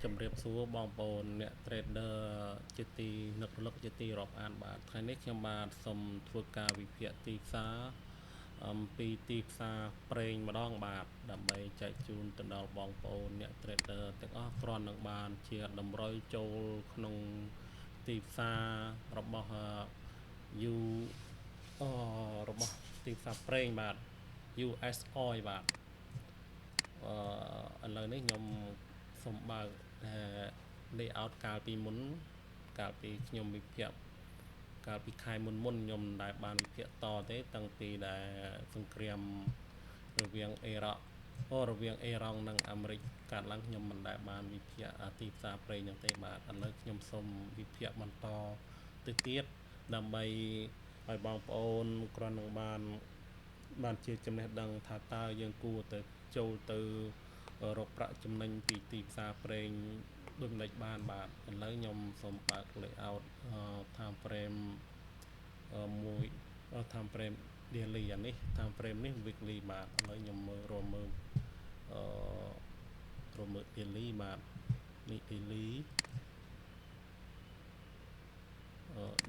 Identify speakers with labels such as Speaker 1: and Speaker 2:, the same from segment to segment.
Speaker 1: chấm riệp số bong bồn nè trader chữ tì nực lực chữ tì rọp an bạc thay nít nhằm bạc xâm thua ca vì phía tì xa pi tì xa preng mà đong bạc đầm bay chạy chun tận đào bong bồn nè trader tất cả tròn nâng bàn chia đầm roi châu nông tì xa rọp bò u rọp bò tì xa preng bạc US oil បាទ ឥឡូវនេះខ្ញុំសូមបើក layout កាលពីមុនកាលពីខ្ញុំវិភាគកាលពីខែមុនខ្ញុំដែលបានវិភាគតទេតាំងពីដែលសង្គ្រាមរវាងអ៊ីរ៉ុករវាងអ៊ីរ៉ង់និងអាមេរិកកើតឡើងខ្ញុំមិនដែលបានវិភាគទីផ្សារប្រេងហ្នឹងទេបាទឥឡូវខ្ញុំសូមវិភាគបន្តទៅទៀតដើម្បីឲ្យបងប្អូនគ្រាន់នឹងបានជាចំណេះដឹងថាតើយើងគួរទៅចូលទៅរកប្រាក់ចំណេញពីទីផ្សារប្រេងដូចម្ដេចបានបាទឥឡូវខ្ញុំសូមបើក layout time frame មួយ time frame daily អានេះ time frame នេះ weekly បាទឥឡូវខ្ញុំរួមមើលdaily បាទនេះ daily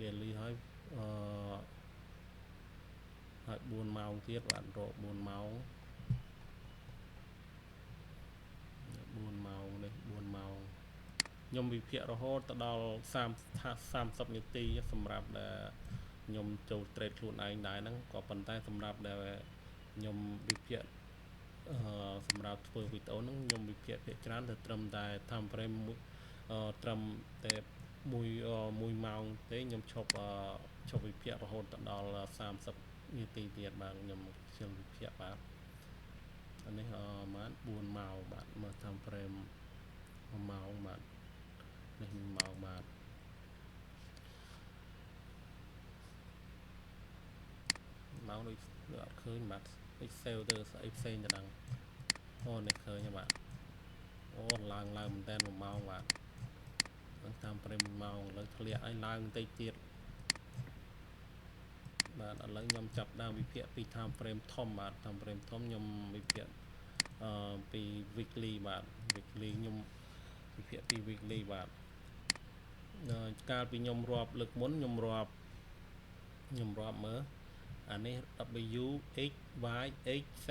Speaker 1: daily ហើយហើយ4ម៉ោងទៀតបាទរក4ម៉ោងនេះ4ម៉ោងខ្ញុំវិភាគរហូតទៅដល់30នាទីសម្រាប់ដែលខ្ញុំចូល trade ខ្លួនឯងដែរហ្នឹងក៏ប៉ុន្តែសម្រាប់ដែលខ្ញុំវិភាគសម្រាប់ធ្វើវីដេអូហ្នឹងខ្ញុំវិភាគភាគច្រើនទៅត្រឹមតែ time frame ត្រឹមតែ1ម៉ោងទេខ្ញុំឈប់វិភាគរហូតទៅដល់30នាទីទៀតបាទខ្ញុំវិភាគបាទអានេះបាន4ម៉ោងបាទមើល time frame 1ម៉ោងបាទនេះ1ម៉ោងបាទម៉ោងដូចអត់ឃើញបាទដូច sale ទៅស្អីផ្សេងទៅដល់អូនេះឃើញបាទអូឡើងមែនតើ1ម៉ោងបាទតាមព្រេម1ម៉ោងឥឡូវធ្លាក់ឲ្យឡើងបន្តិចទៀតបាទឥឡូវខ្ញុំចាប់ដើមវិភាគពី time frame ធំបាទ time frame ធំខ្ញុំវិភាគពី weekly បាទ weekly ខ្ញុំវិភាគពី weekly បាទកាលពីខ្ញុំរាប់លើកមុនខ្ញុំរាប់មើលអានេះ W X Y X Z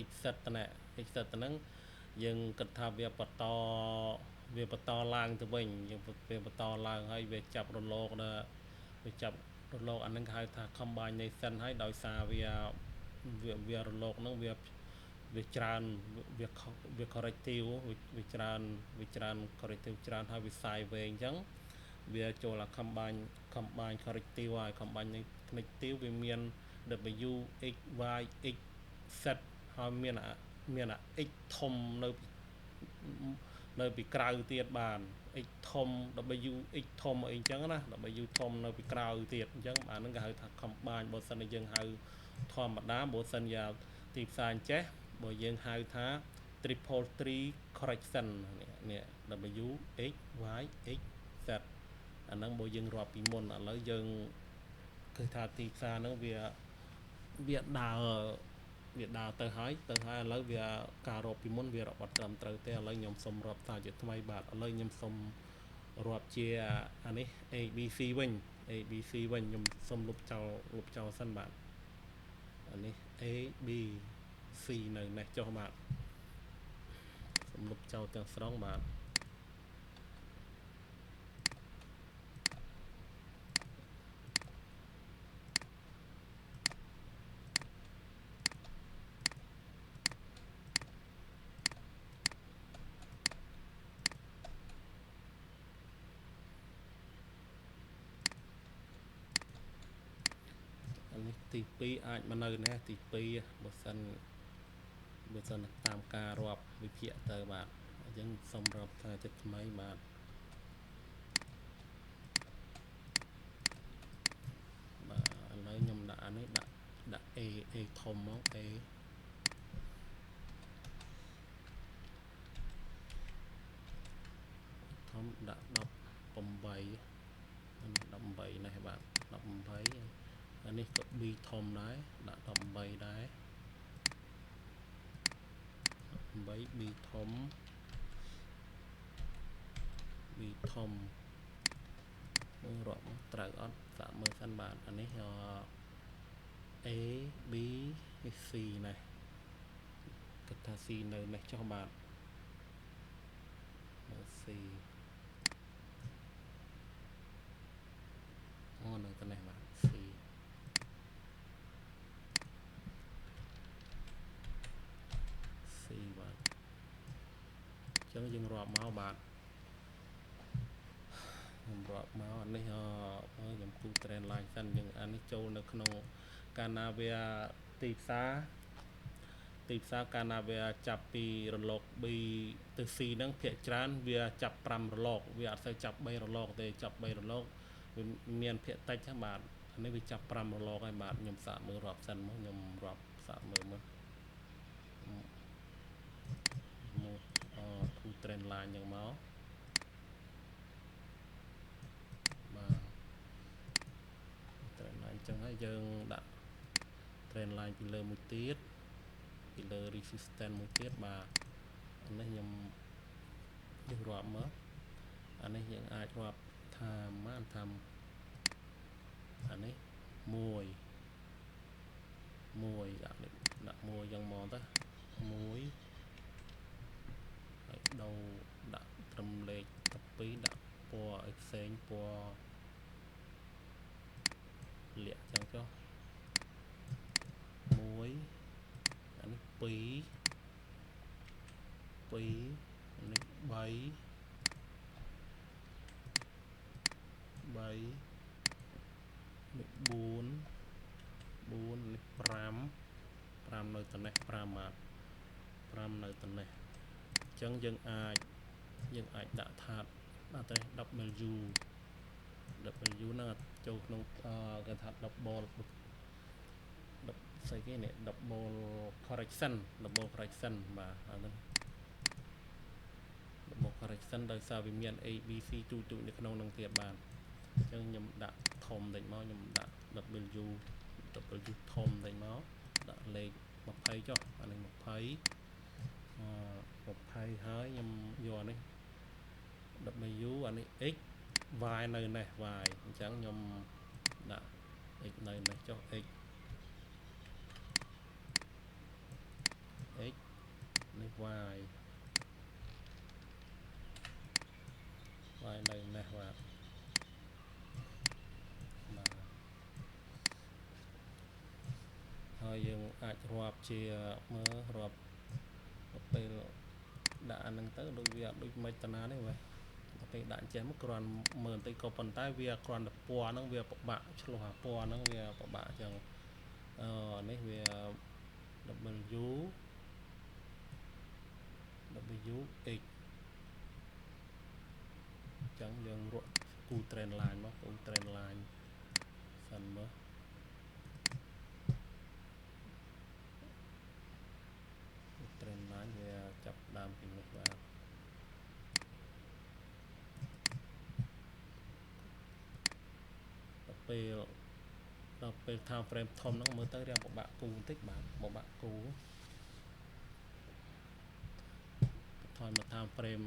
Speaker 1: X Z ហ្នឹងយើងគិតថាវាបន្តឡើងទៅវិញវាបន្តឡើងហើយវាចាប់រលកដល់វាចាប់រលកអាហ្នឹងគេហៅថា combination ហើយដោយសារវារលកហ្នឹងវាច្រើនវា corrective វាច្រើន corrective ច្រើនហើយវាសាយវែងអញ្ចឹងវាចូលអា combine corrective ហើយ combine connective វាមាន W X Y X Z ហើយមានអា X ធំនៅពីក្រៅទៀតបាន X ធំ W X ធំអីអញ្ចឹងណា W ធំនៅពីក្រៅទៀតអញ្ចឹងអាហ្នឹងគេហៅថា combine បើសិនជាយើងហៅធម្មតាបើសិនជាទីផ្សារអញ្ចេះបើយើងហៅថា triple 3 correction នេះ W X Y X Z អាហ្នឹងបើយើងរាប់ពីមុនឥឡូវយើងគឺថាទីផ្សារហ្នឹងវាដើរទៅហើយឥឡូវវាការរាប់ពីមុនវារាប់អត់ត្រឹមត្រូវទេឥឡូវខ្ញុំសុំរាប់តាជាថ្មីបាទឥឡូវខ្ញុំសុំរាប់ជាអានេះ ABC វិញ ABC វិញខ្ញុំសុំលុបចោលសិនបាទអានេះ ABC នៅនេះចុះបាទសុំលុបចោលទាំងស្រុងបាទនេះទី2អាចមកនៅនេះទី2បើសិនតាមការរាប់វិភាគទៅបាទអញ្ចឹងសូមរាប់ថាចិត្តថ្មីបាទឥឡូវខ្ញុំដាក់អានេះដាក់ A ធំមក A ធំដាក់18នេះបាទ18អានេះក៏ B ធំដែរដាក់18ដែរ8 B ធំ B ធំមើលរាប់ត្រូវអត់សាកមើលសិនបាទអានេះ A B C ណាគិតថា C នៅនេះចុះបាទមើល C អូនៅទៅនេះបាទ C C បាទអញ្ចឹងយើងរាប់មកបាទខ្ញុំរាប់មកអានេះខ្ញុំគូ trend line សិនយើងអានេះចូលនៅក្នុងកាលណាវាទីផ្សារកាលណាវាចាប់ពីរលក B ទៅ C ហ្នឹងភាគច្រើនវាចាប់5រលកវាអត់សូវចាប់3រលកទេចាប់3រលកវាមានភាគតិចហ្នឹងបាទអានេះវាចាប់5រលកហើយបាទខ្ញុំសាកមើលរាប់សិនមកខ្ញុំរាប់សាកមើលមកគូ trend line ហ្នឹងមកបាទ trend line អញ្ចឹងហើយយើងដាក់ trend line ពីលើមួយទៀតពីលើ resistance មួយទៀតបាទអានេះខ្ញុំរាប់មកអានេះយើងអាចរាប់ថាបានថាអានេះ1ដាក់1យ៉ាងមកទៅ1ហើយដូរដាក់ត្រឹមលេខ12ដាក់ពណ៌ឲ្យផ្សេងពណ៌លាក់ចឹងចុះ1អានេះ2អានេះ3នេះ4នេះ5នៅទៅនេះ5បាទ5នៅទៅនេះអញ្ចឹងយើងអាចដាក់ថាតែ W ហ្នឹងចូលក្នុងគេថា double ស្អីគេនេះ double correction បាទអាហ្នឹង double correction ដោយសារវាមាន A B C ទូនៅក្នុងនឹងទៀតបាទអញ្ចឹងខ្ញុំដាក់ធំតិចមកខ្ញុំដាក់ W ធំតិចមកដាក់លេខ20ចុះអានេះ20ហើយខ្ញុំយកនេះ W អានេះ X Y នៅនេះ Y អញ្ចឹងខ្ញុំដាក់ X នៅនេះចុះ X នេះ Y នៅនេះបាទហើយយើងអាចរាប់ជាមើលរាប់ពេលដាក់អាហ្នឹងទៅដូចវាដូចមិនតាណានេះបាទពេលដាក់ចេះមកគ្រាន់មើលបន្តិចក៏ប៉ុន្តែវាគ្រាន់តែពណ៌ហ្នឹងវាពិបាកឆ្លោះអាពណ៌ហ្នឹងវាពិបាកអញ្ចឹងនេះវា W X អញ្ចឹងយើងរកគូ trend line មកគូ trend line សិនមើលtrend line វាចាប់ដើមពីនេះបាទដល់ពេល time frame ធំហ្នឹងមើលទៅរៀងពិបាកគូបន្តិចបាទពិបាកគូថយមក time frame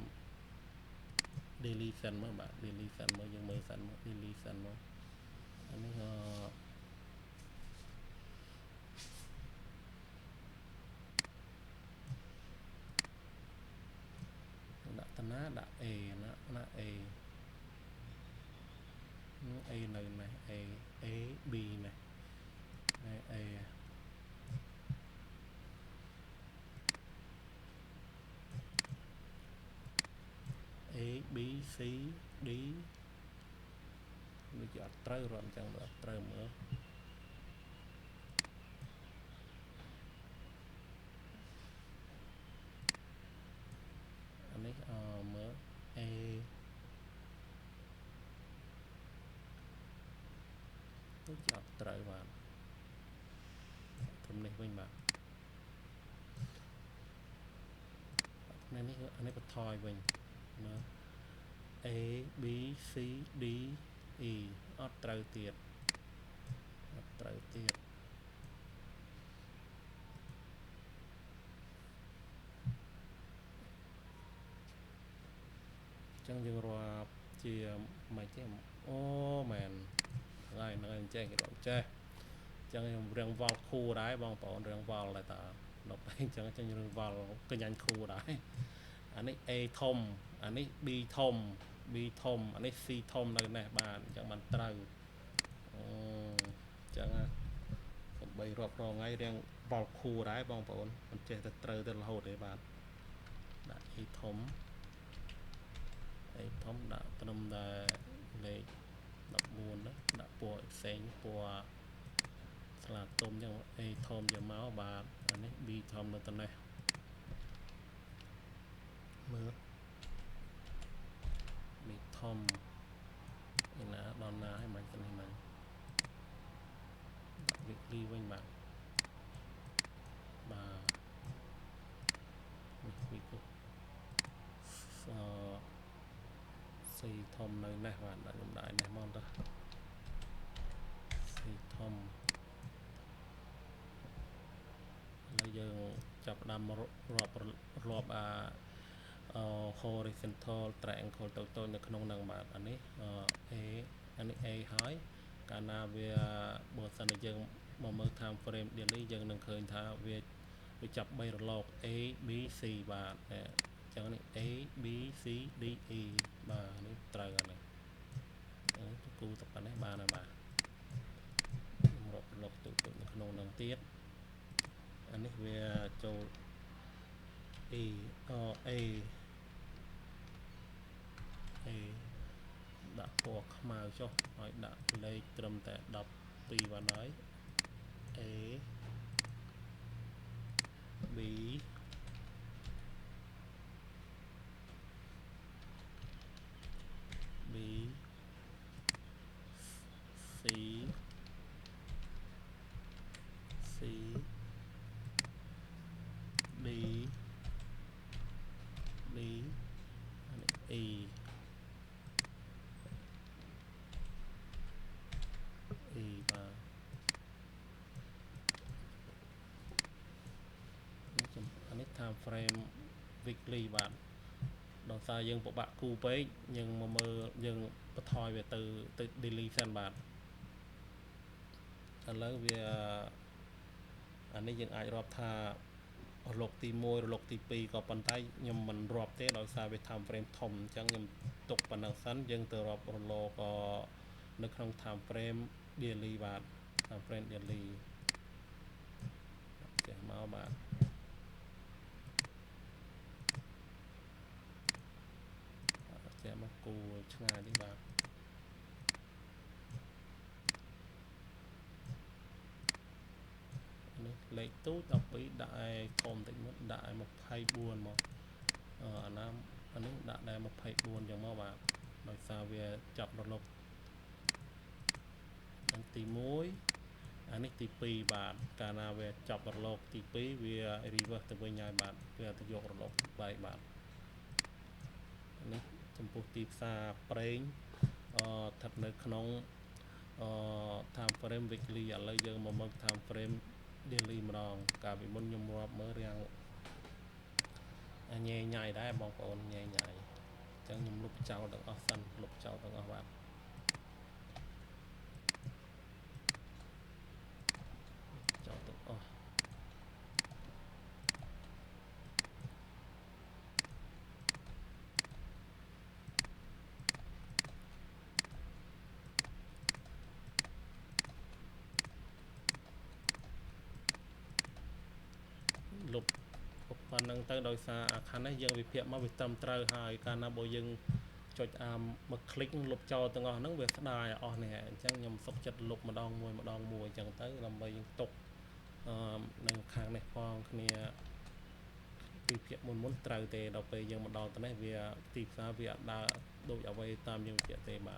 Speaker 1: daily សិនមើលបាទ daily សិនមើលយើងមើលសិនមក daily សិនមកអានេះដាក់តាណាដាក់ A ណា A នៅនេះ A B នេះ A B C D ដូចជាអត់ត្រូវរត់អញ្ចឹងអត់ត្រូវមើលអានេះមើល A ដូចជាអត់ត្រូវបាទត្រឹមនេះវិញបាទនេះអានេះបន្ថយវិញមើល A B C D E អត់ត្រូវទៀត chẳng dừng rồi chia mày chứ ô mèn ngay nơi chơi cái đoạn chơi chẳng rừng vào khu đáy bong bỏ rừng vào lại ta đọc đây chẳng chẳng rừng vào cái nhanh khu đáy anh ấy A thom anh ấy B thom B thom anh ấy C thom nơi này bạn chẳng bạn trâu chẳng bay rọp rò ngay rừng vào khu đáy bong bỏ mình chơi thật trâu thật là hồ để bạn đã A thom đã tâm là lệ đọc buồn đó đã bùa xanh bùa là tôm nhưng A thom giờ máu bạn anh ấy B thom nơi tận này mưa bị thom nên là đòn na hay mình cái này mình đặc biệt đi quanh bạn và bị xây thom nơi này bạn đã dùng đại này mong ta xây thom bây giờ chập đam rọp horizontal triangle tôiនៅក្នុងនឹងបាទអានេះអានេះ A ហើយកាលណាវាបើសិនតែយើងមកមើល time frame daily យើងនឹងឃើញថាវាចាប់3រលក A B C បាទអញ្ចឹងនេះ A B C D E បាទនេះត្រូវហើយនេះគូទៅប៉ុណ្ណេះបានហើយបាទរកលកទៅនៅក្នុងនឹងទៀតអានេះវាចូល E A ដាក់ពណ៌ខ្មៅចុះឲ្យដាក់លេខត្រឹមតែ12បានហើយ A B B C C D D E và anh ấy time frame weekly bạn đằng sau dương bộ bạn cu bấy nhưng mà mơ dương bắt thoi về từ daily xem bạn anh lớn về anh ấy dương ai rọp tha lục tì môi lục tì pi có bàn tay nhưng mình rọp thế đằng sau về time frame thòng chẳng nhưng tục bàn đằng sắn dương từ rọp lô có nước trong time frame daily bạn time frame daily sẽ mau bạn sẽ mắc cù ngay đi bạn lấy tú đọc ý đại thôn tỉnh mất đại một hay buồn mà nam anh ấy đã đại một hay buồn chẳng mau bạn nói sao về chọc đột lục anh tí muối anh ấy tí pi bạn cả nào về chọc đột lục tí pi về river từ bên nhà bạn về từ dọc đột lục vậy bạn anh ấy trong cuộc tiếp xa preng thật nơi khung time frame weekly ở đây giờ mà mất time frame daily mà đòn cả bị môn nhung rộp mới riêng nhẹ nhảy đá bóng ổn nhẹ nhảy chẳng nhung lúc cháu đừng ở sân lúc cháu đừng ở bạn cháu tự lục phần năng tới đôi xa khán ấy dương bị phiệm mà bị tâm trơ hai cả na bộ dương cho một click lục cho từng ngõ nắng về phát đài nè chẳng nhầm sọc chật lục mà đong mùi chẳng tới làm bầy tục nâng kháng này phong nè bị phiệm muốn trừ tề đọc về dương một đòn tới này vì tìm ra việc đã đội ở về tam dương chuyện tề mà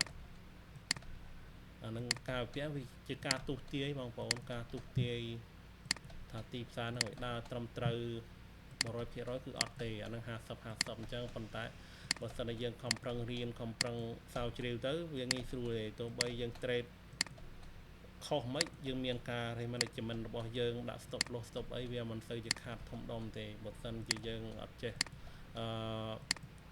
Speaker 1: nâng cao phía vì chỉ ca tu tia bằng phố ca tu tia thà tìm ra nó phải đa trăm trừ rồi phía đó cứ ọt tề anh ha sập chẳng còn tại và sau này dân không prăng riêng không prăng sao chiều tới việc nghi xuôi tôi bây dân trade không mấy dương miền ca thì mình bỏ dân đã stop ấy vì mình xây dựng hạt thông đông thì một sân chỉ dân ở trên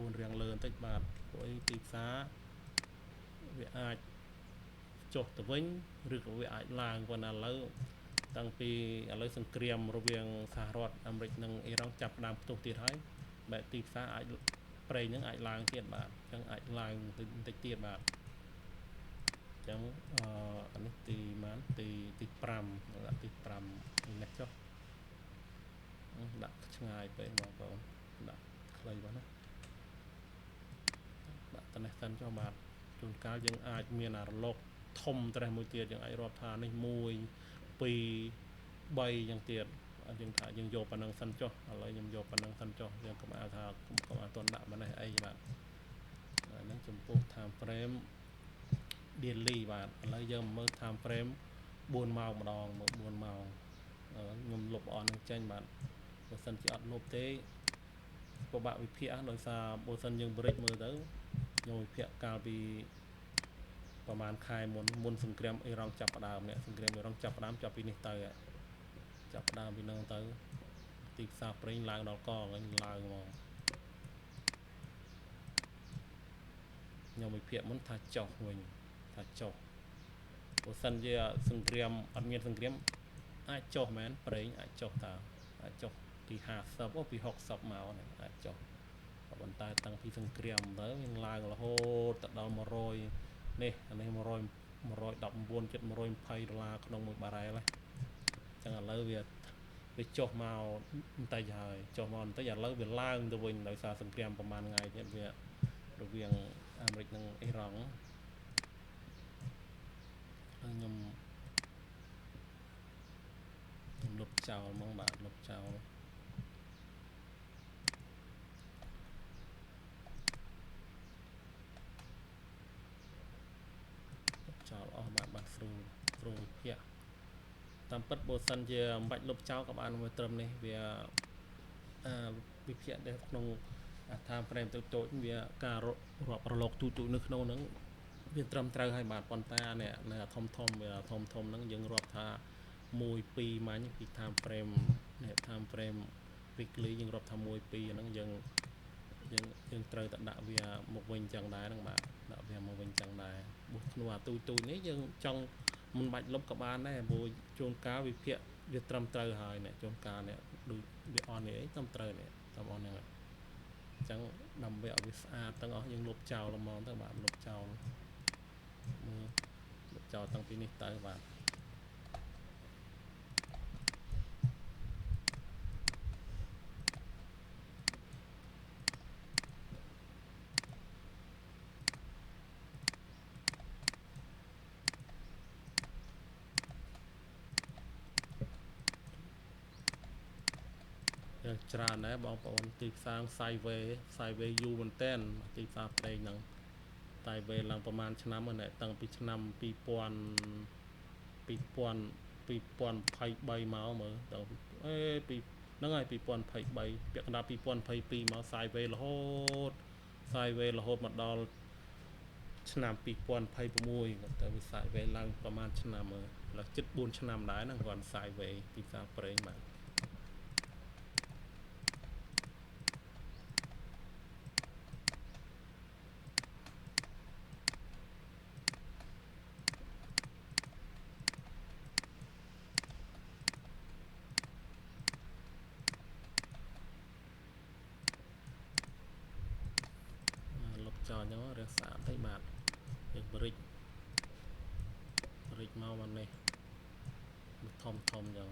Speaker 1: 4 រៀងលើបន្តិចបាទព្រោះទីផ្សារវាអាចចុះទៅវិញឬក៏វាអាចឡើងប៉ុន្តែឥឡូវតាំងពីឥឡូវសង្គ្រាមរវាងសហរដ្ឋអាមេរិកនិងអ៊ីរ៉ង់ចាប់ផ្ដើមផ្ទុះទៀតហើយបែបទីផ្សារអាចប្រេងហ្នឹងអាចឡើងទៀតបាទអញ្ចឹងអាចឡើងបន្តិចទៀតបាទអញ្ចឹងអានេះទីម៉ានទី5ដាក់ទី5នេះចុះដាក់ឆ្ងាយពេកបងប្អូនដាក់ខ្លីបាទណាដាក់តនេះសិនចុះបាទជួនកាលយើងអាចមានរលកធំត្រេះមួយទៀតយើងអាចរាប់ថានេះ1 2 3យ៉ាងទៀតយើងថាយើងយកប៉ុណ្ណឹងសិនចុះឥឡូវខ្ញុំយកប៉ុណ្ណឹងសិនចុះយើងកុំឲ្យថាកុំឲ្យតន់ដាក់មកនេះអីបាទហ្នឹងចំពោះ time frame daily បាទឥឡូវយើងមើល time frame 4 ម៉ោងម្ដងមើល4ម៉ោងខ្ញុំលុបអននឹងចេញបាទបើសិនជាអត់លុបទេពិបាកវិភាគដោយសារបើសិនយើង break មើលទៅខ្ញុំវិភាគកាលពីប្រហែលខែមុនសង្គ្រាមអ៊ីរ៉ង់ចាប់ផ្ដើមនេះសង្គ្រាមអ៊ីរ៉ង់ចាប់ផ្ដើមចាប់ពីនេះទៅចាប់ផ្ដើមពីហ្នឹងទៅទីផ្សារប្រេងឡើងដល់កឡើងមកខ្ញុំវិភាគមុនថាចុះវិញថាចុះបើសិនជាសង្គ្រាមអត់មានសង្គ្រាមអាចចុះមែនប្រេងអាចចុះតើអាចចុះពី50ពី60មកអាចចុះប៉ុន្តែតាំងពីសង្គ្រាមទៅវាឡើងរហូតទៅដល់100នេះអានេះ119 ជិត$120ក្នុងមួយបារ៉ែលហ្នឹងចឹងឥឡូវវាចុះមកបន្តិចហើយចុះមកបន្តិចឥឡូវវាឡើងទៅវិញដោយសារសង្គ្រាមប្រហែលថ្ងៃទៀតវារវាងអាមេរិកនិងអ៊ីរ៉ង់ខ្ញុំលុបចោលហ្មងបាទលុបចោលអស់បាទស្រួលវិភាគតាមពិតបើសិនជាមិនបាច់លុបចោលក៏បានមួយត្រឹមនេះវាវិភាគនៅក្នុងtime frame តូចវាការរាប់រលកទូនៅក្នុងហ្នឹងវាត្រឹមត្រូវហើយបាទប៉ុន្តែនេះនៅធំវាធំហ្នឹងយើងរាប់ថា1 2ម៉ាញ់ពី time frame នេះ time frame weekly យើងរាប់ថា1 2ហ្នឹងយើងត្រូវតែដាក់វាមកវិញចឹងដែរហ្នឹងបាទដាក់វាមកវិញចឹងដែរបុះក្នុងទូនេះយើងចង់មិនបាច់លុបក៏បានដែរព្រោះជួនកាលវិភាគវាត្រឹមត្រូវហើយនេះជួនកាលនេះដូចវាអននេះអីត្រឹមត្រូវនេះតាមអនហ្នឹង chẳng nằm vẹo với tăng ở những lốp chào là món các bạn lốp chào tăng pin tới các bạn trà này bọn tìm sang sai về du mình tên tìm sang đây nằng tại về làmประมาณ ឆ្នាំ rồi này tăngពី ឆ្នាំ 2000 2000 2023 មកមើលដល់ពីហ្នឹងហើយ 2023 ពាក់កណ្ដាល 2022 មកសាយវេរហូតមកដល់ឆ្នាំ 2026 ទៅវាសាយវេរឡើងប្រហែលឆ្នាំមើលដល់ជិត 4 ឆ្នាំដែរហ្នឹងគាត់សាយវេរទីផ្សារប្រេងបាទលុបចោលហ្នឹងរកស្អាតទៅបាទយើងបរិចមកមកនេះធំអញ្ចឹង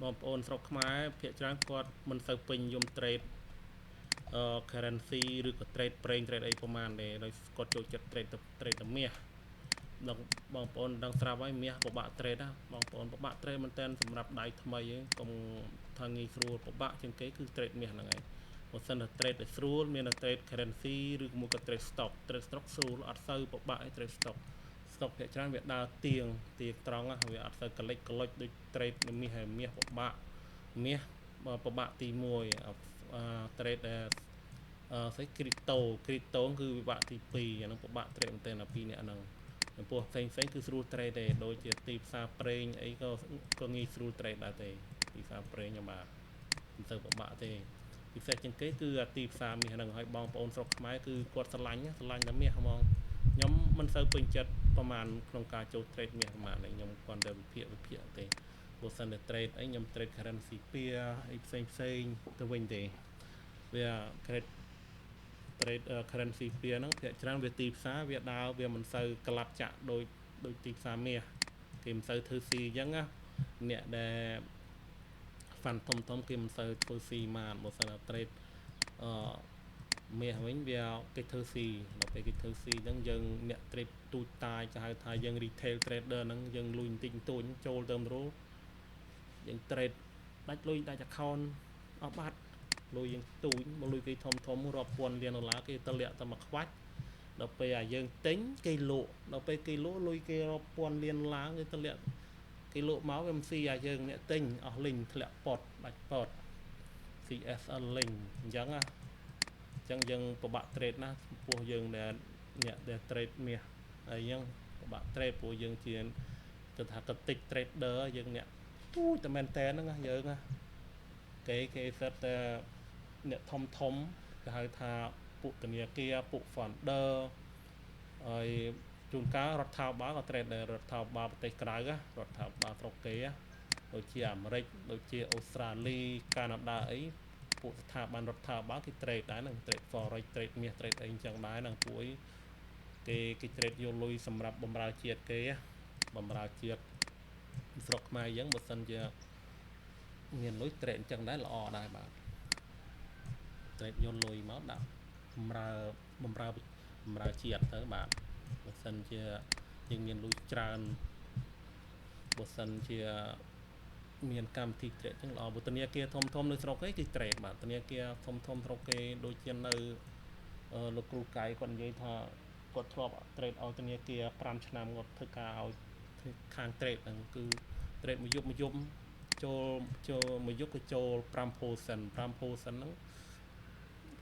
Speaker 1: បងប្អូនស្រុកខ្មែរភាគច្រើនគាត់មិនសូវពេញយម trade currency ឬក៏ trade ប្រេង trade អីប្រហែលទេដោយគាត់ចូលចិត្ត trade តែមាសដល់បងប្អូនដឹងស្រាប់ហើយមាសពិបាក trade ណាបងប្អូនពិបាក trade មែនតើសម្រាប់ដៃថ្មីហ្នឹងកុំថាងាយស្រួលពិបាកជាងគេគឺ trade មាសហ្នឹងឯងបើសិនតែ trade តែស្រួលមានតែ trade currency ឬមួយក៏ trade stock ស្រួលអត់សូវពិបាកឯ trade stock ភាគច្រើនវាដើរទៀងត្រង់វាអត់សូវកលិចដូច trade មាសហើយមាសពិបាកទី1 trade ស្អី crypto គឺវិបាកទី2អាហ្នឹងពិបាក trade មែនតើពីរអ្នកហ្នឹងចំពោះផ្សេងគឺស្រួល trade ទេដូចជាទីផ្សារប្រេងអីក៏ងាយស្រួល trade ដែរទេទីផ្សារប្រេងបាទមិនទៅពិបាកទេពិសេសជាងគេគឺទីផ្សារមាសហ្នឹងហើយបងប្អូនស្រុកខ្មែរគឺគាត់ស្រឡាញ់តែមាសហ្មងខ្ញុំមិនសូវពេញចិត្តប្រហែលក្នុងការចូល trade មាសប្រហែលខ្ញុំគាត់ទៅវិភាគទេបើសិនតែ trade អីខ្ញុំ trade currency អីផ្សេងទៅវិញទេវា trade currency ហ្នឹងភាគច្រើនវាទីផ្សារវាដើរវាមិនសូវក្លាប់ចាក់ដូចទីផ្សារមាសគេមិនសូវធ្វើស៊ីអញ្ចឹងណាអ្នកដែល fund ធំគេមិនសូវធ្វើស៊ីមកបើសិនតែ trade មាសវិញវាគេធ្វើស៊ីដល់ពេលគេធ្វើស៊ីអញ្ចឹងយើងអ្នក trade ទូចតាចគេហៅថាយើង retail trader ហ្នឹងយើងលុយបន្តិចបន្តួចចូលទៅរលយើង trade ដាច់លុយដាច់ account អស់បាត់លុយយើងទូចមកលុយគេធំរាប់ពាន់លានដុល្លារគេទៅលាក់តែមកខ្វាច់ដល់ពេលយើងទិញគេលក់ដល់ពេលគេលក់លុយគេរាប់ពាន់លានដុល្លារគេទៅលាក់គេលក់មកវាមិនស៊ីយើងអ្នកទិញអស់លីងធ្លាក់ប៉ុតដាច់ប៉ុត CSL link អញ្ចឹងយើងពិបាក trade ណាចំពោះយើងអ្នកដែល trade មាសហើយអញ្ចឹងពិបាក trade ព្រោះយើងជាទៅថាកតិច trader យើងអ្នកទូចតែមែនតើហ្នឹងយើងគេសិតតែអ្នកធំគេហៅថាពួកធនាគារពួក funder ហើយជួនកាលរដ្ឋាភិបាលក៏ trade ដែររដ្ឋាភិបាលប្រទេសក្រៅរដ្ឋាភិបាលស្រុកគេដូចជាអាមេរិកដូចជាអូស្ត្រាលីកាណាដាអីពួកស្ថាប័នរដ្ឋាភិបាលគេ trade ដែរហ្នឹង trade forex trade មាស trade អីអញ្ចឹងដែរហ្នឹងពួកគេ trade យកលុយសម្រាប់បម្រើជាតិគេបម្រើជាតិស្រុកខ្មែរអញ្ចឹងបើសិនជាមានលុយ trade អញ្ចឹងដែរល្អដែរបាទ trade យកលុយមកដាក់បម្រើជាតិទៅបាទបើសិនជាយើងមានលុយច្រើនបើសិនជាមានកម្មវិធី trade ចឹងល្អបើធនាគារធំនៅស្រុកគេគឺ trade បាទធនាគារធំស្រុកគេដូចជានៅលោកគ្រូកៃគាត់និយាយថាគាត់ធ្លាប់ trade ឲ្យធនាគារ5ឆ្នាំគាត់ធ្វើការឲ្យខាង trade ហ្នឹងគឺ trade មួយយប់ចូលមួយយប់ក៏ចូល 5% ហ្នឹង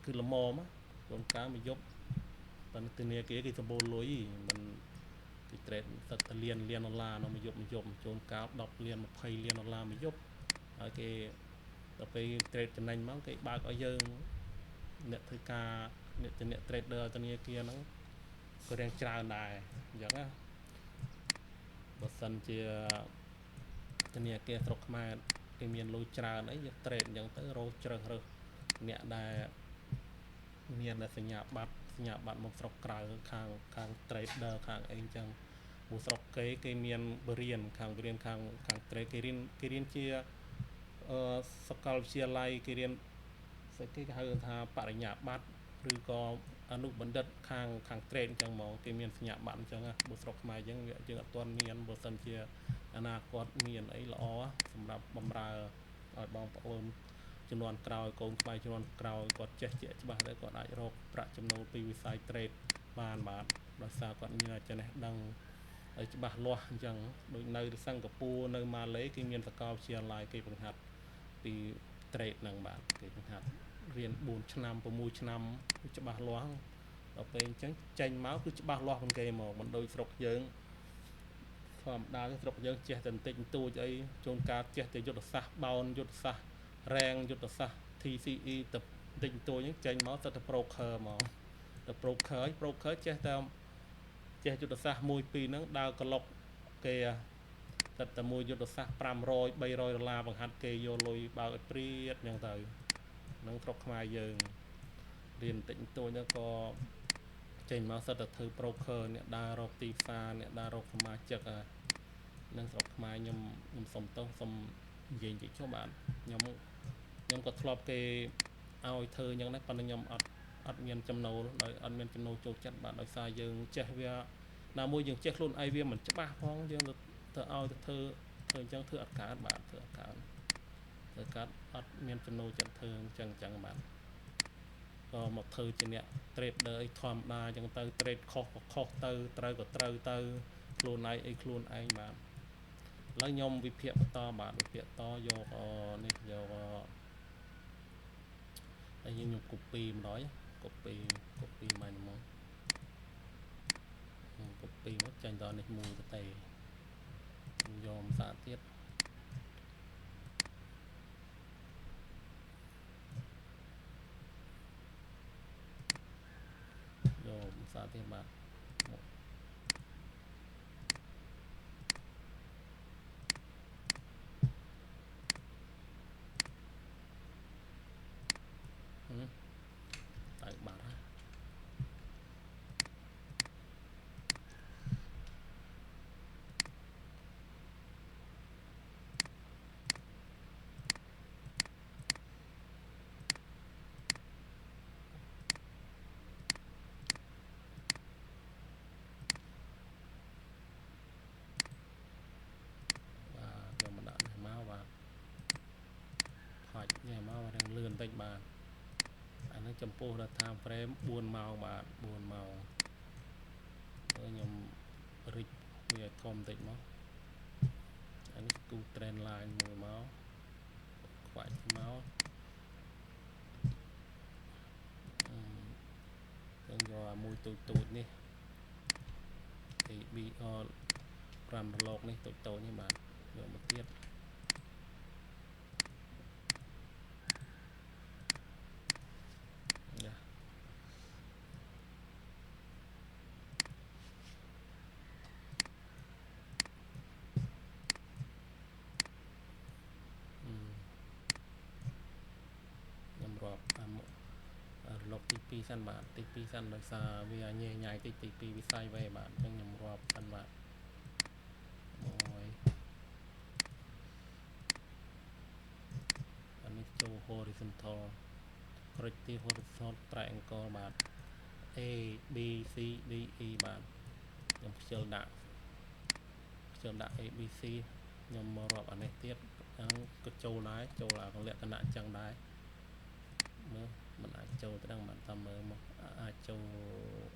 Speaker 1: គឺល្មមជួនកាលមួយយប់តែធនាគារគេសម្បូរលុយមិនគេ trade ទឹកតែលានដុល្លារនៅមួយយប់ជួនកាល10លាន20លានដុល្លារមួយយប់ហើយគេ ដល់ពេល trade ចំណេញមកគេបើកឲ្យយើងអ្នកធ្វើការអ្នក trader ធនាគារហ្នឹងក៏រៀងច្រើនដែរអញ្ចឹងណាបើសិនជាធនាគារស្រុកខ្មែរគេមានលុយច្រើនអីយក trade អញ្ចឹងទៅរកជ្រើសរើសអ្នកដែលមានសញ្ញាបត្រមកស្រុកក្រៅខាង trader ខាងអីអញ្ចឹងពួកស្រុកគេមានបរិញ្ញាខាង trade គេរៀនជាសាកលវិទ្យាល័យគេរៀនស្អីគេហៅថាបរិញ្ញាបត្រឬក៏អនុបណ្ឌិតខាង trade អញ្ចឹងមកគេមានសញ្ញាបត្រអញ្ចឹងណាបើស្រុកខ្មែរយើងអត់ទាន់មានបើសិនជាអនាគតមានអីល្អសម្រាប់បម្រើឲ្យបងប្អូនជំនាន់ក្រោយកូនខ្មែរជំនាន់ក្រោយគាត់ចេះជាច្បាស់ទៅគាត់អាចរកប្រាក់ចំណូលពីវិស័យ trade បានបាទដោយសារគាត់មានចំណេះដឹងឲ្យច្បាស់លាស់អញ្ចឹងដូចនៅសិង្ហបុរីនៅម៉ាឡេគេមានសាកលវិទ្យាល័យគេបង្ហាត់ពី trade ហ្នឹងបាទគេបង្ហាត់រៀន4ឆ្នាំ6ឆ្នាំច្បាស់លាស់ដល់ពេលអញ្ចឹងចេញមកគឺច្បាស់លាស់ពីគេមកមិនដូចស្រុកយើងធម្មតាស្រុកយើងចេះតែបន្តិចបន្តួចអីជួនកាលចេះតែយុទ្ធសាស្ត្របោនយុទ្ធសាស្ត្ររ៉ែងយុទ្ធសាស្ត្រ TCE ទៅបន្តិចបន្តួចហ្នឹងចេញមកទៅតែ broker មកទៅ broker ចេះតែយុទ្ធសាស្ត្រ1 2ហ្នឹងដើរក្លុកគេតែមួយយុទ្ធសាស្ត្រ$500 $300បង្ហាត់គេយកលុយបើកឲ្យព្រាតអញ្ចឹងទៅនឹងស្រុកខ្មែរយើងរៀនបន្តិចបន្តួចទៅក៏ចេញមកសិតតែធ្វើ broker អ្នកដើររកទីផ្សារអ្នកដើររកសមាជិកនឹងស្រុកខ្មែរខ្ញុំសុំទោសសុំនិយាយតិចចុះបាទខ្ញុំក៏ធ្លាប់គេឲ្យធ្វើអញ្ចឹងដែរប៉ុន្តែខ្ញុំអត់មានចំណូលដោយអត់មានចំណូលចូលចិត្តបាទដោយសារយើងចេះវាណាមួយយើងចេះខ្លួនឯងវាមិនច្បាស់ផងយើងទៅឲ្យទៅធ្វើអញ្ចឹងធ្វើអត់កើតបាទធ្វើអត់កើតអត់មានចំណូលចិត្តធ្វើអញ្ចឹងបាទក៏មកធ្វើជាអ្នក trader អីធម្មតាអញ្ចឹងទៅ trade ខុសទៅត្រូវក៏ត្រូវទៅខ្លួនឯងអីខ្លួនឯងបាទឥឡូវខ្ញុំវិភាគបន្តបាទវិភាគតយកនេះយកហើយខ្ញុំ copy ម្ដង copy មកមក copy មកចាញ់ដល់នេះមួយទៅទេយកភាសាទៀតយកភាសាទៀតបាទតែបាត់ហើយយកមកដាក់នេះមកបាទផាច់នេះមករាងលឿនបន្តិចបាទអានេះចំពោះដល់ time frame 4 ម៉ោងបាទ4 ម៉ោងខ្ញុំរិចវាធំបន្តិចមកអានេះគូ trend line មួយមកខ្វាច់មកយើងយកអាមួយទូចនេះ ABR 5រលកនេះតូចនេះបាទយកមកទៀតខ្ញុំរាប់រលកទី2សិនបាទទី2សិនដោយសារវាញ៉ៃតិចទី2វិស័យវេបាទអញ្ចឹងខ្ញុំរាប់សិនបាទអានេះចូល horizontal corrective horizontal triangle បាទ A B C D E បាទខ្ញុំខ្ជិលដាក់ A B C ខ្ញុំមករាប់អានេះទៀតហ្នឹងក៏ចូលដែរចូលអាលក្ខណៈអញ្ចឹងដែរមើលមិនអាចចូលទៅដល់បានតាមមើលមកអាចចូល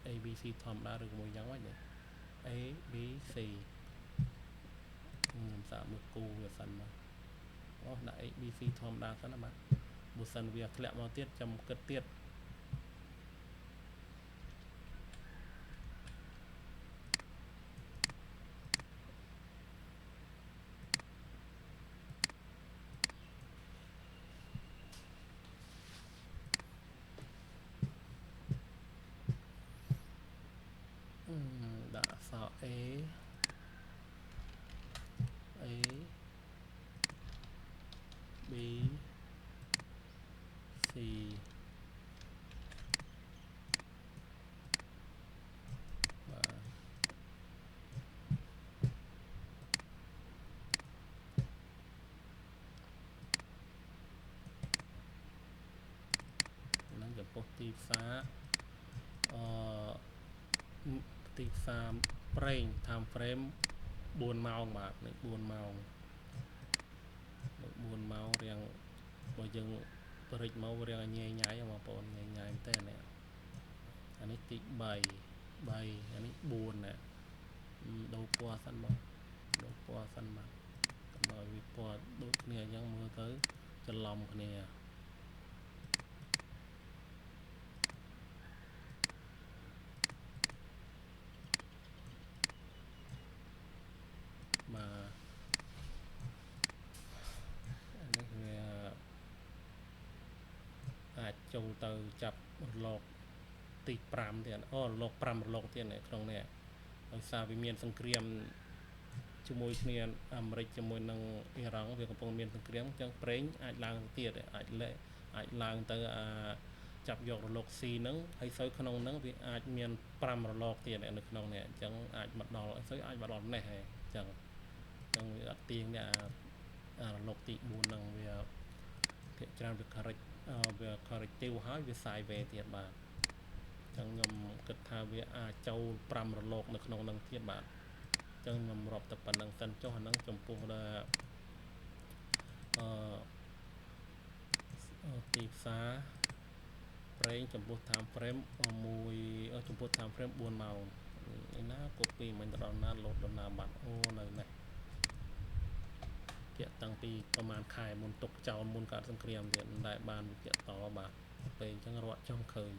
Speaker 1: A B C ធម្មតាឬមួយយ៉ាងម៉េច A B C ខ្ញុំសាកមើលគូវាសិនមកអូដាក់ A B C ធម្មតាសិនណាបាទបើសិនវាធ្លាក់មកទៀតចាំគិតទៀត năng chấm bút tí phá tí phá frame time frame 4 ម៉ោងបាទនេះ4ម៉ោង4ម៉ោងរៀងបើយើងប្រិចមករៀងញ៉ៃញ៉ៃបងប្អូនញ៉ៃញ៉ៃតែនេះអានេះទី3អានេះ4ណាដូរពណ៌សិនបងដូរពណ៌សិនបាទកុំឲ្យវាពណ៌ដូចគ្នាអញ្ចឹងមើលទៅច្រឡំគ្នាបាទអានេះវាអាចចូលទៅចាប់រលកទី5ទៀតអូរលក5រលកទៀតនៅក្នុងនេះដោយសារវាមានសង្គ្រាមជាមួយគ្នាអាមេរិកជាមួយនឹងអ៊ីរ៉ង់វាកំពុងមានសង្គ្រាមអញ្ចឹងប្រេងអាចឡើងទៀតអាចឡើងទៅចាប់យករលក C ហ្នឹងហើយសូវក្នុងហ្នឹងវាអាចមាន5រលកទៀតនៅក្នុងនេះអញ្ចឹងអាចមកដល់សូវអាចមកដល់នេះហើយអញ្ចឹងវាអត់ទៀងនេះរលកទី4ហ្នឹងវាភាគច្រើនវា corrective ហើយវា sideways ទៀតបាទអញ្ចឹងខ្ញុំគិតថាវាអាចចូល5រលកនៅក្នុងហ្នឹងទៀតបាទអញ្ចឹងខ្ញុំរាប់តែប៉ុណ្្នឹងសិនចុះអាហ្នឹងចំពោះដល់ទីផ្សារប្រេងចំពោះ time frame 1ចំពោះ time frame 4ម៉ោងឯណា copy មិនទៅដល់ណា load ដល់ណាបាត់អូនៅនេះពាក់តាំងពីប្រហែលខែមុនទុកចោលមុនកើតសង្គ្រាមទៀតមិនដែលបានវិភាគតបាទពេលអញ្ចឹងរត់ចំឃើញ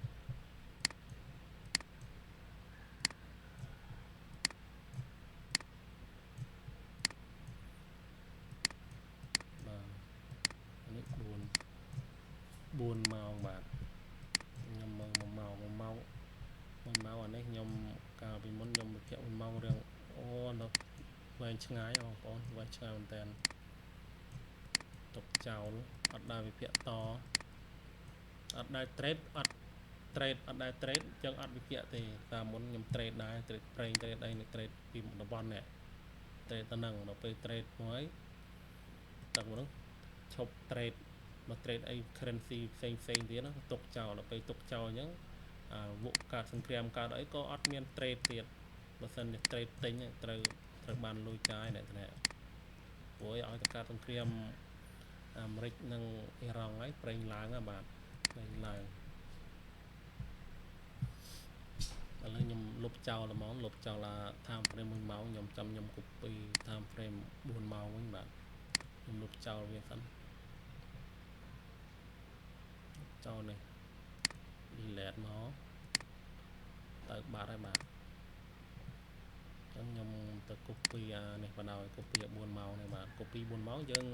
Speaker 1: បាទនេះ4ម៉ោងបាទខ្ញុំមើល1ម៉ោងអានេះខ្ញុំកាលពីមុនខ្ញុំវិភាគ1ម៉ោងរឿងអូនៅវែងឆ្ងាយបងប្អូនវែងឆ្ងាយមែនតើទុកចោលអត់ដែលវិភាគតអត់ដែល trade អត់ដែល trade អញ្ចឹងអត់វិភាគទេតាមមុនខ្ញុំ trade ដែរ trade ប្រេង trade អីនេះ trade ពីតំបន់នេះ trade ទៅនឹងដល់ពេល trade មកហើយទឹកមកនោះឈប់ trade មក trade អី currency ផ្សេងទៀតហ្នឹងទុកចោលដល់ពេលទុកចោលអញ្ចឹងវក់កើតសង្គ្រាមកើតអីក៏អត់មាន trade ទៀតបើសិនជា trade ទិញត្រូវបានលុយចាយអ្នកណាព្រោះឲ្យតែកើតសង្គ្រាមអាមេរិកនិងអ៊ីរ៉ង់ហើយប្រេងឡើងបាទប្រេងឡើងឥឡូវខ្ញុំលុបចោលហ្មងលុបចោល time frame 1ម៉ោងខ្ញុំចាំខ្ញុំ copy time frame 4ម៉ោងវិញបាទខ្ញុំលុបចោលវាសិនចោលនេះ delete មកទៅបាត់ហើយបាទអញ្ចឹងខ្ញុំទៅ copy នេះបណ្ដោយ copy 4ម៉ោងនេះបាទ copy 4ម៉ោងយើង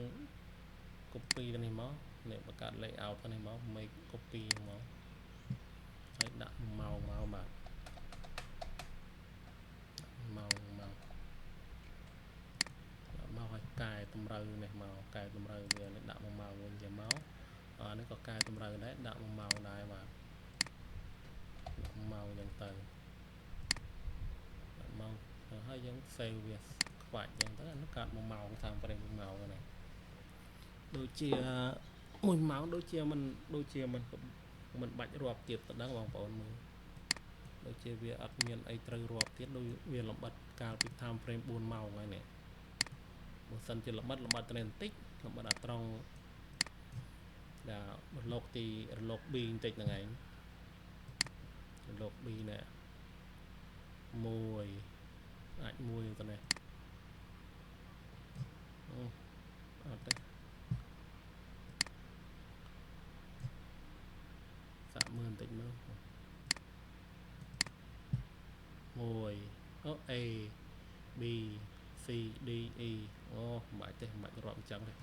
Speaker 1: copy ទៅនេះមកនេះបង្កើត layout ទៅនេះមក make copy មកហើយដាក់ម៉ោងមកបាទម៉ោងឲ្យកែតម្រូវនេះមកកែតម្រូវវានេះដាក់1ម៉ោងវិញជាមកនេះក៏កែតម្រូវដែរដាក់1ម៉ោងដែរបាទ1ម៉ោងអញ្ចឹងទៅ1ម៉ោងហើយយើង save វាខ្វាច់អញ្ចឹងទៅអានោះកាត់1ម៉ោងតាមប្រេង1ម៉ោងហ្នឹងដូចជា1ម៉ោងដូចជាមិនបាច់រាប់ទៀតទៅដឹងបងប្អូនមើលដូចជាវាអត់មានអីត្រូវរាប់ទៀតដូចវាលំបិតកាលពី time frame 4ម៉ោងហើយនេះបើសិនជាលំបិតទៅបន្តិចលំបិតអាត្រង់ដល់រលក B បន្តិចហ្នឹងឯងរលក B នេះ1អាច1ទៅនេះអត់ទេសាក់មើលបន្តិចមើល1 A B C D E អូមិនបាច់ទេមិនបាច់រាប់អញ្ចឹងទេ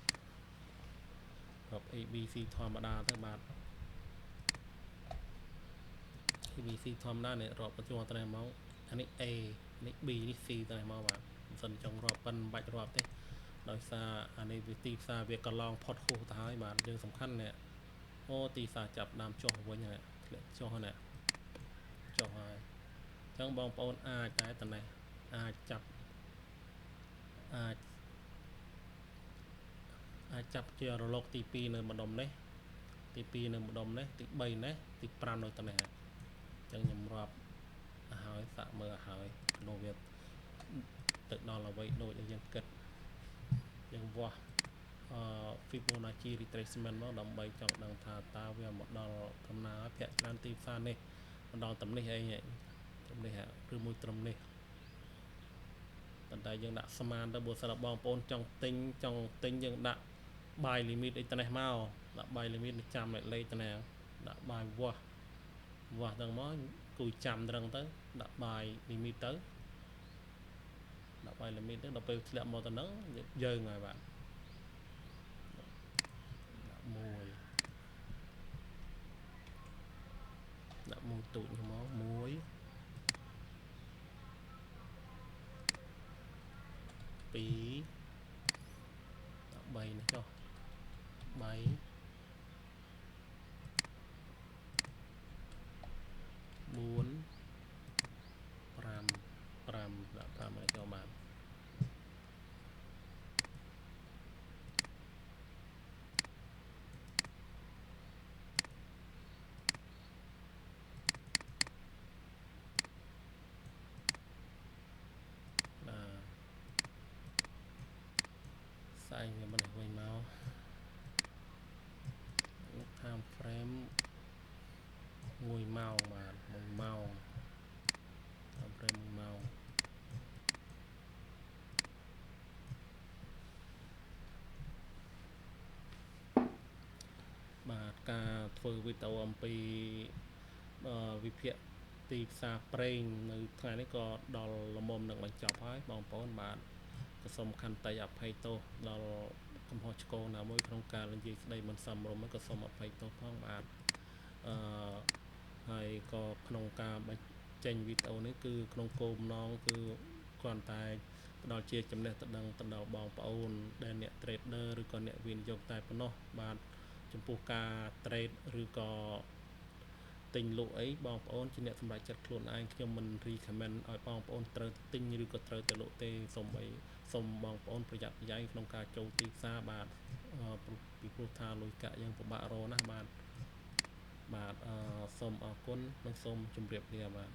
Speaker 1: រាប់ A B C ធម្មតាទៅបាទ A B C ធម្មតានេះរាប់បញ្ចូលទៅនេះមកអានេះ A នេះ B នេះ C ទៅនេះមកបាទមិនសិនចង់រាប់ប៉ុនមិនបាច់រាប់ទេដោយសារអានេះវាទីផ្សារវាកន្លងផុតហួសទៅហើយបាទយើងសំខាន់នេះ អូទីផ្សារចាប់ដើមចុះវិញហើយធ្លាក់ចុះហ្នឹងចុះហើយអញ្ចឹងបងប្អូនអាចតែតនេះអាចចាប់អាចចាប់ជារលកទី2នៅម្ដុំនេះទី2នៅម្ដុំនេះទី3នេះទី5នៅតនេះអញ្ចឹងខ្ញុំរាប់ឲ្យហើយសាក់មើលឲ្យហើយនោះវាទៅដល់អ្វីដូចយើងគិតយើងវាស់Fibonacci retracement មកដើម្បីចង់ដឹងថាតើវាមកដល់ដំណើរភាគច្រើនទីផ្សារនេះមកដល់ត្រឹមនេះអីត្រឹមនេះឬមួយត្រឹមនេះប៉ុន្តែយើងដាក់ស្មានទៅបើសិនបងប្អូនចង់ទិញយើងដាក់ buy limit អីទៅនេះមកដាក់ buy limit ចាំលេខទៅណាដាក់ buy វាស់ទាំងមកគួយចាំត្រឹងទៅដាក់ buy limit ទៅដាក់ buy limit ទៅដល់ពេលធ្លាក់មកទៅហ្នឹងយើងហើយបាទដាក់មួយទូចមក1 2 ដាក់3នេះចុះ3 5 5ដាក់5ឲ្យចូលបានស្អែកវាមិនវិញមកtime frame 1 ម៉ោងបាទ1 ម៉ោង time frame 1 ម៉ោងបាទការធ្វើវីដេអូអំពីវិភាគទីផ្សារប្រេងនៅថ្ងៃនេះក៏ដល់លំមនឹងបញ្ចប់ហើយបងប្អូនបាទក៏សូមខន្តីអភ័យទោសដល់កំហុសឆ្គងណាមួយក្នុងការនិយាយស្ដីមិនសមរម្យក៏សូមអភ័យទោសផងបាទហើយក៏ក្នុងការបញ្ចេញវីដេអូនេះគឺក្នុងគោលបំណងគឺគ្រាន់តែផ្ដល់ជាចំណេះដឹងទៅដល់បងប្អូនដែលអ្នក trader ឬក៏អ្នកវិនិយោគតែប៉ុណ្ណោះបាទចំពោះការ trade ឬក៏ទិញលក់អីបងប្អូនជាអ្នកសម្រេចចិត្តខ្លួនឯងខ្ញុំមិន recommend ឲ្យបងប្អូនត្រូវទិញឬក៏ត្រូវទៅលក់ទេសូមបងប្អូនប្រយ័ត្នប្រយែងក្នុងការចូលទីផ្សារបាទពីព្រោះថាលុយកាក់យើងពិបាករកណាស់បាទសូមអរគុណនិងសូមជម្រាបលាបាទ